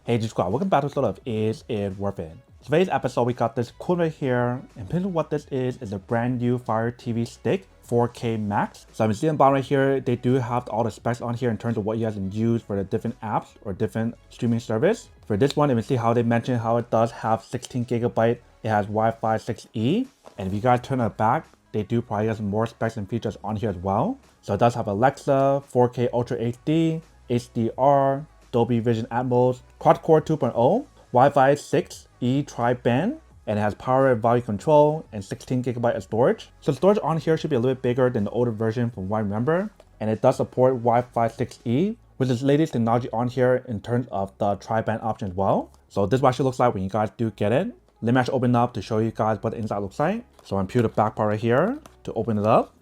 Hey G Squad, welcome back to sort of Is It Worth It? Today's episode we got this cool right here, and basically what this is a brand new Fire TV stick 4K Max. So I'm seeing the bottom right here, they do have all the specs on here in terms of what you guys can use for the different apps or different streaming service. For this one, you can see how they mentioned how it does have 16 gigabyte, it has Wi-Fi 6E, and if you guys turn it back, they do probably have some more specs and features on here as well. So it does have Alexa, 4K Ultra HD, HDR, Dolby Vision Atmos, quad-core 2.0, Wi-Fi 6E tri-band, and it has power and volume control and 16 gigabyte of storage. So storage on here should be a little bit bigger than the older version from what I remember, and it does support Wi-Fi 6E, which is the latest technology on here in terms of the tri-band option as well. So this is what it should look like when you guys do get it. Let me actually open it up to show you guys what the inside looks like. So I'm peel the back part right here to open it up.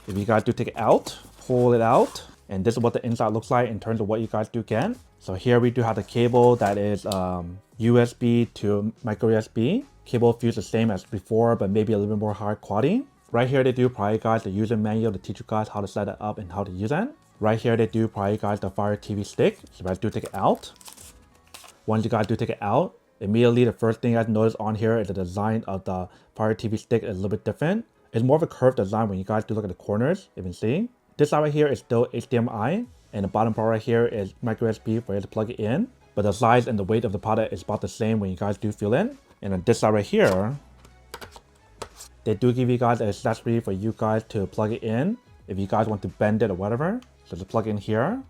If you guys do take it out, pull it out, and this is what the inside looks like in terms of what you guys do get. So here we do have the cable that is USB to micro USB. Cable feels the same as before, but maybe a little bit more high quality. Right here they do provide guys the user manual to teach you guys how to set it up and how to use it. Right here they do provide guys the Fire TV stick. So if I do take it out, once you guys do take it out, immediately the first thing you guys notice on here is the design of the Fire TV stick is a little bit different. It's more of a curved design when you guys do look at the corners, you can see. This side right here is still HDMI, and the bottom part right here is micro USB for you to plug it in. But the size and the weight of the product is about the same when you guys do feel it. And on this side right here, they do give you guys an accessory for you guys to plug it in if you guys want to bend it or whatever. So just plug it in here.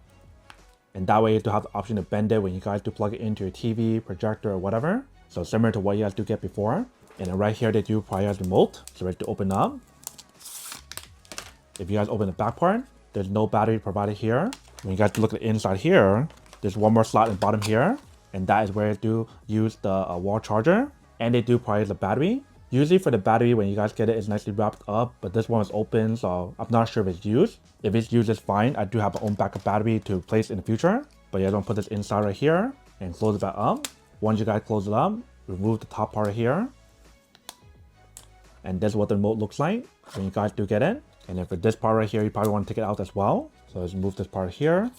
And that way you do have the option to bend it when you guys do plug it into your TV, projector, or whatever. So similar to what you guys do get before. And then right here they do prioritize remote. So ready to open up. If you guys open the back part, there's no battery provided here. When you guys look at the inside here, there's one more slot in the bottom here. And that is where they do use the wall charger. And they do prioritize the battery. Usually for the battery, when you guys get it, it's nicely wrapped up. But this one is open, so I'm not sure if it's used. If it's used, it's fine. I do have my own backup battery to place in the future. But you guys want to put this inside right here and close it back up. Once you guys close it up, remove the top part right here. And this is what the remote looks like when you guys do get it. And then for this part right here, you probably want to take it out as well. So let's move this part here.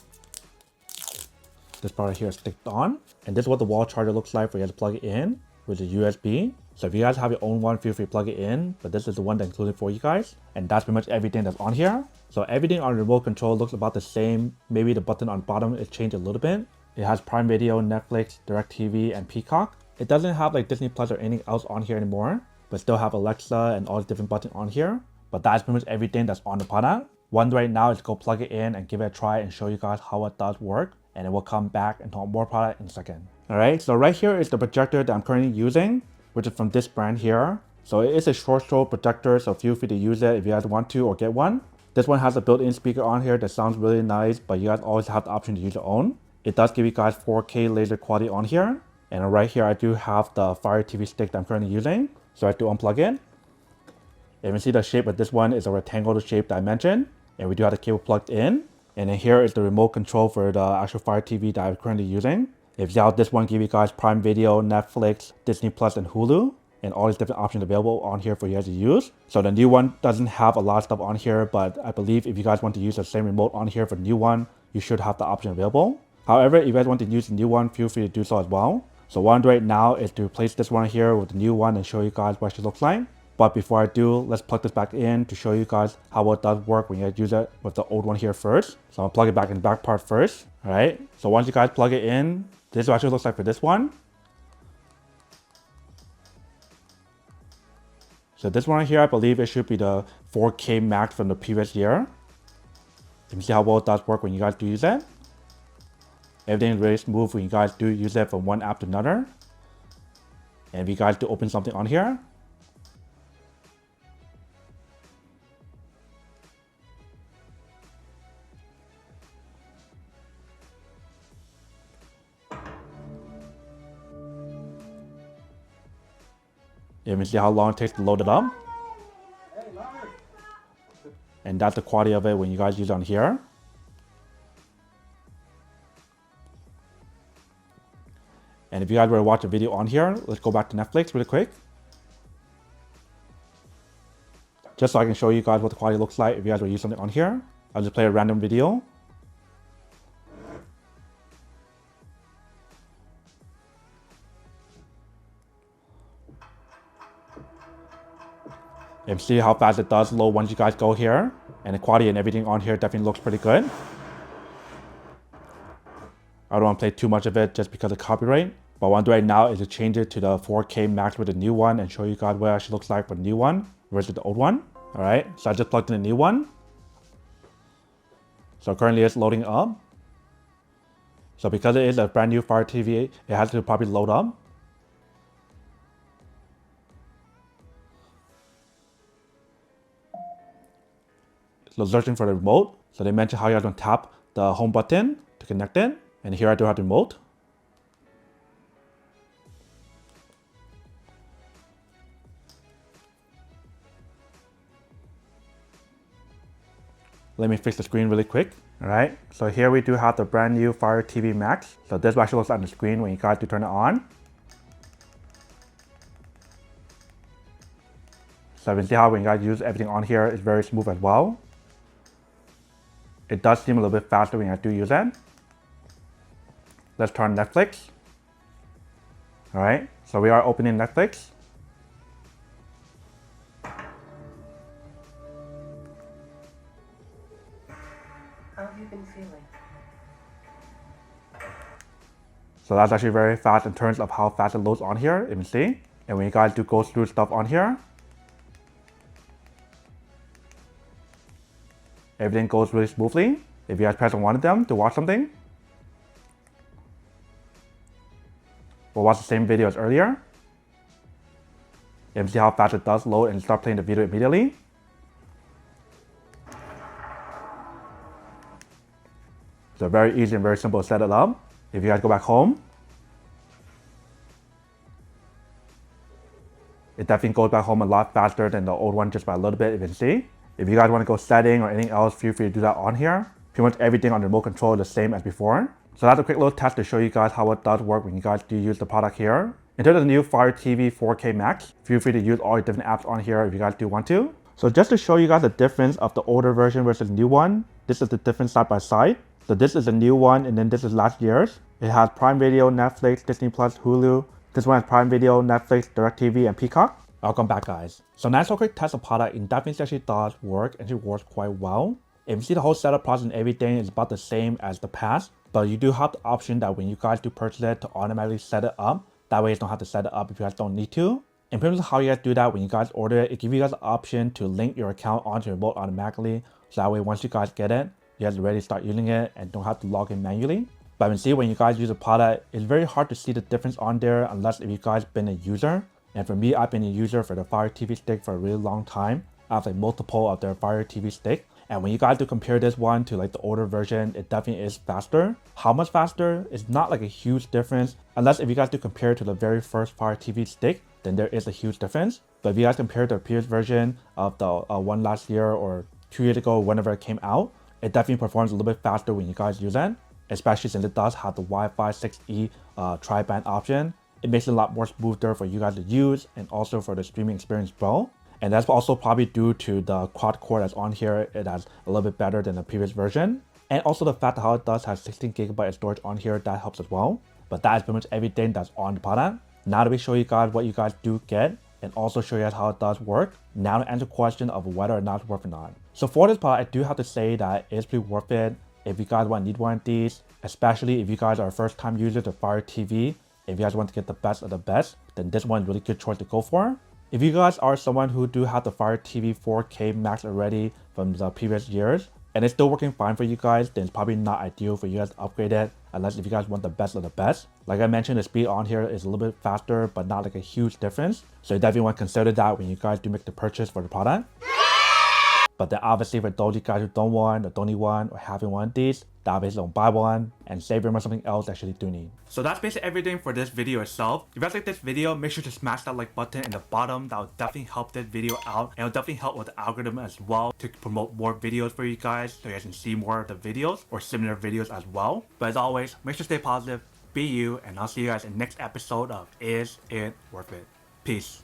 This part right here is sticked on. And this is what the wall charger looks like for you guys to plug it in with the USB. So if you guys have your own one, feel free to plug it in. But this is the one that's included for you guys. And that's pretty much everything that's on here. So everything on the remote control looks about the same. Maybe the button on bottom is changed a little bit. It has Prime Video, Netflix, DirecTV, and Peacock. It doesn't have like Disney Plus or anything else on here anymore. But still have Alexa and all the different buttons on here. But that's pretty much everything that's on the product. One right now is go plug it in and give it a try and show you guys how it does work. And then we'll come back and talk more product in a second. Alright, so right here is the projector that I'm currently using, which is from this brand here. So it is a short stroke projector, so feel free to use it if you guys want to or get one. This one has a built-in speaker on here that sounds really nice, but you guys always have the option to use your own. It does give you guys 4K laser quality on here. And right here I do have the Fire TV stick that I'm currently using. So I have to unplug it. You can see the shape of this one is a rectangular shape that I mentioned. And we do have the cable plugged in. And then here is the remote control for the actual Fire TV that I'm currently using. If you have this one, give you guys Prime Video, Netflix, Disney Plus, and Hulu. And all these different options available on here for you guys to use. So the new one doesn't have a lot of stuff on here, but I believe if you guys want to use the same remote on here for the new one, you should have the option available. However, if you guys want to use the new one, feel free to do so as well. So what I'm doing right now is to replace this one here with the new one and show you guys what it looks like. But before I do, let's plug this back in to show you guys how it does work when you guys use it with the old one here first. So I'll plug it back in the back part first. All right. So once you guys plug it in, this is what it actually looks like for this one. So this one right here, I believe it should be the 4K Max from the previous year. You can see how well it does work when you guys do use it. Everything is really smooth when you guys do use it from one app to another. And if you guys do open something on here, you can see how long it takes to load it up. And that's the quality of it when you guys use it on here. And if you guys were to watch a video on here, let's go back to Netflix really quick. Just so I can show you guys what the quality looks like if you guys were to use something on here. I'll just play a random video. And see how fast it does load once you guys go here. And the quality and everything on here definitely looks pretty good. I don't want to play too much of it just because of copyright. But what I'm doing right now is to change it to the 4K max with the new one and show you guys what it actually looks like with the new one versus the old one. Alright, so I just plugged in the new one. So currently it's loading up. So because it is a brand new Fire TV, it has to probably load up. So searching for the remote. So they mentioned how you have to tap the home button to connect it. And here I do have the remote. Let me fix the screen really quick. Alright, so here we do have the brand new Fire TV Max. So this actually looks like on the screen when you guys do turn it on. So you can see how when you guys use everything on here, it's very smooth as well. It does seem a little bit faster when I do use it. Let's turn Netflix. Alright, so we are opening Netflix. How have you been feeling? So that's actually very fast in terms of how fast it loads on here, you can see. And when you guys do go through stuff on here, everything goes really smoothly. If you guys press on one of them to watch something, or watch the same video as earlier, you can see how fast it does load and start playing the video immediately. So very easy and very simple to set it up. If you guys go back home, it definitely goes back home a lot faster than the old one just by a little bit, you can see. If you guys want to go setting or anything else, feel free to do that on here. Pretty much everything on the remote control is the same as before. So that's a quick little test to show you guys how it does work when you guys do use the product here. In terms of the new Fire TV 4K Max, feel free to use all your different apps on here if you guys do want to. So just to show you guys the difference of the older version versus the new one, this is the difference side by side. So this is the new one and then this is last year's. It has Prime Video, Netflix, Disney+, Hulu. This one has Prime Video, Netflix, DirecTV, and Peacock. Welcome back, guys. So nice quick test of product. It definitely actually does work and it works quite well. If you see the whole setup process and everything is about the same as the past, but you do have the option that when you guys do purchase it to automatically set it up. That way you don't have to set it up if you guys don't need to. In terms of how you guys do that when you guys order it, it gives you guys the option to link your account onto your remote automatically. So that way once you guys get it, you guys already start using it and don't have to log in manually. But you can see when you guys use a product, it's very hard to see the difference on there unless if you guys been a user. And for me, I've been a user for the Fire TV stick for a really long time. I have like multiple of their Fire TV stick. And when you guys do compare this one to like the older version, it definitely is faster. How much faster? It's not like a huge difference. Unless if you guys do compare to the very first Fire TV stick, then there is a huge difference. But if you guys compare to the previous version of the one last year or 2 years ago, whenever it came out, it definitely performs a little bit faster when you guys use it. Especially since it does have the Wi-Fi 6E tri-band option. It makes it a lot more smoother for you guys to use and also for the streaming experience as well. And that's also probably due to the quad core that's on here. It has a little bit better than the previous version. And also the fact that how it does have 16GB of storage on here, that helps as well. But that is pretty much everything that's on the product. Now that we show you guys what you guys do get and also show you guys how it does work, now to answer the question of whether or not it's worth it or not. So for this product, I do have to say that it's pretty worth it if you guys need one of these, especially if you guys are first time users of Fire TV. If you guys want to get the best of the best, then this one is a really good choice to go for. If you guys are someone who do have the Fire TV 4K Max already from the previous years, and it's still working fine for you guys, then it's probably not ideal for you guys to upgrade it, unless if you guys want the best of the best. Like I mentioned, the speed on here is a little bit faster, but not like a huge difference. So you definitely want to consider that when you guys do make the purchase for the product. But then obviously for those of you guys who don't want or don't need one or having one of these, that obviously don't buy one and save your money on something else that actually do need. So that's basically everything for this video itself. If you guys like this video, make sure to smash that like button in the bottom. That will definitely help this video out and it'll definitely help with the algorithm as well to promote more videos for you guys so you guys can see more of the videos or similar videos as well. But as always, make sure to stay positive, be you, and I'll see you guys in the next episode of Is It Worth It? Peace.